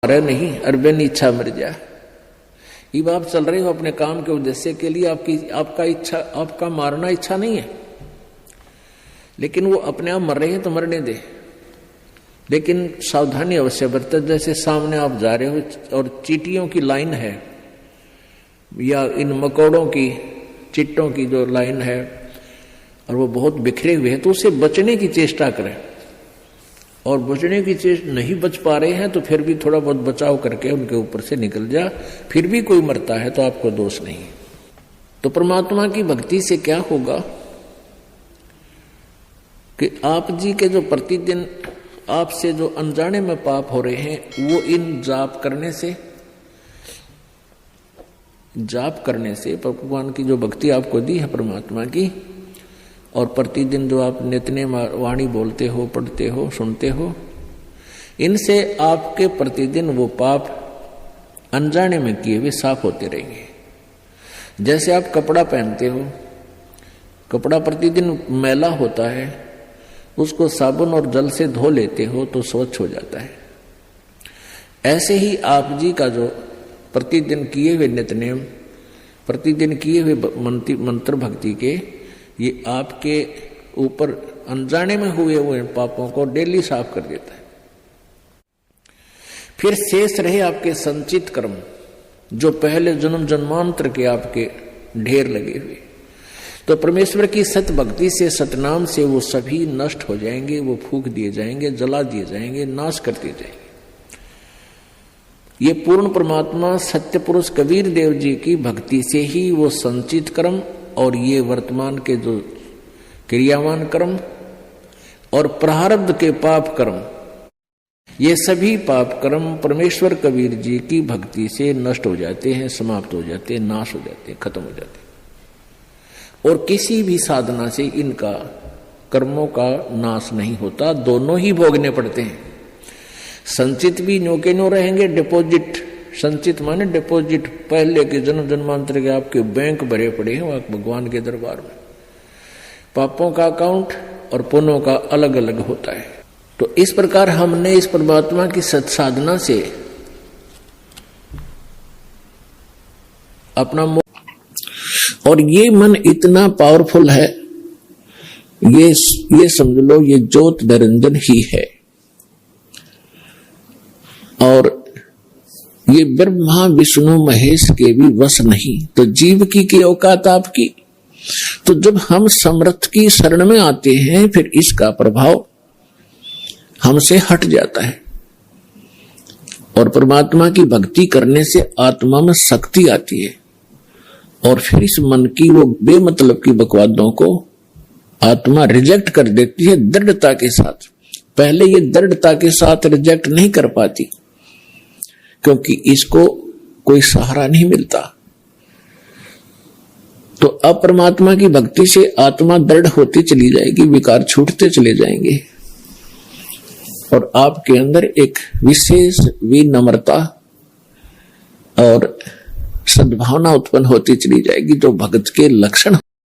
अरे नहीं, अरबे इच्छा मर जा। अब आप चल रहे हो अपने काम के उद्देश्य के लिए, आपका मारना इच्छा नहीं है, लेकिन वो अपने आप मर रहे हैं तो मरने दे, लेकिन सावधानी अवश्य बरते। जैसे सामने आप जा रहे हो और चींटियों की लाइन है या इन मकोड़ों की, चिट्टों की जो लाइन है और वो बहुत बिखरे हुए हैं, तो उससे बचने की चेष्टा करें। और बचने की चेष्टा नहीं बच पा रहे हैं तो फिर भी थोड़ा बहुत बचाव करके उनके ऊपर से निकल जा, फिर भी कोई मरता है तो आपको दोष नहीं। तो परमात्मा की भक्ति से क्या होगा कि आप जी के जो प्रतिदिन आपसे जो अनजाने में पाप हो रहे हैं, वो इन जाप करने से भगवान की जो भक्ति आपको दी है परमात्मा की, और प्रतिदिन जो आप नित्य वाणी बोलते हो, पढ़ते हो, सुनते हो, इनसे आपके प्रतिदिन वो पाप अनजाने में किए हुए साफ होते रहेंगे। जैसे आप कपड़ा पहनते हो, कपड़ा प्रतिदिन मैला होता है, उसको साबुन और जल से धो लेते हो तो स्वच्छ हो जाता है। ऐसे ही आप जी का जो प्रतिदिन किए हुए नित्य नियम, प्रतिदिन किए हुए मंत्र भक्ति के, ये आपके ऊपर अनजाने में हुए पापों को डेली साफ कर देता है। फिर शेष रहे आपके संचित कर्म, जो पहले जन्म जन्मांतर के आपके ढेर लगे हुए, तो परमेश्वर की सत भक्ति से, सतनाम से वो सभी नष्ट हो जाएंगे, वो फूंक दिए जाएंगे, जला दिए जाएंगे, नाश कर दिए जाएंगे। ये पूर्ण परमात्मा सत्य पुरुष कबीर देव जी की भक्ति से ही वो संचित कर्म और ये वर्तमान के जो क्रियावान कर्म और प्रारब्ध के पाप कर्म, ये सभी पाप कर्म परमेश्वर कबीर जी की भक्ति से नष्ट हो जाते हैं, समाप्त हो जाते हैं, नाश हो जाते हैं, खत्म हो जाते हैं। और किसी भी साधना से इनका कर्मों का नाश नहीं होता, दोनों ही भोगने पड़ते हैं। संचित भी न्यो के न्यो रहेंगे, डिपॉजिट, संचित माने डिपॉजिट, पहले के जन्म जन्मांतर के आपके बैंक भरे पड़े हैं भगवान के दरबार में। पापों का अकाउंट और पुण्यों का अलग अलग होता है। तो इस प्रकार हमने इस परमात्मा की सत्साधना से अपना, और ये मन इतना पावरफुल है, ये समझ लो ये ज्योत निरंजन ही है, और ये ब्रह्मा विष्णु महेश के भी वश नहीं। तो जीव की औकात आपकी। तो जब हम समर्थ की शरण में आते हैं, फिर इसका प्रभाव हमसे हट जाता है, और परमात्मा की भक्ति करने से आत्मा में शक्ति आती है, और फिर इस मन की वो बेमतलब की बकवादों को आत्मा रिजेक्ट कर देती है दृढ़ता के साथ। पहले ये दृढ़ता के साथ रिजेक्ट नहीं कर पाती, क्योंकि इसको कोई सहारा नहीं मिलता। तो अब परमात्मा की भक्ति से आत्मा दृढ़ होती चली जाएगी, विकार छूटते चले जाएंगे, और आपके अंदर एक विशेष विनम्रता और सद्भावना उत्पन्न होती चली जाएगी, जो भक्त के लक्षण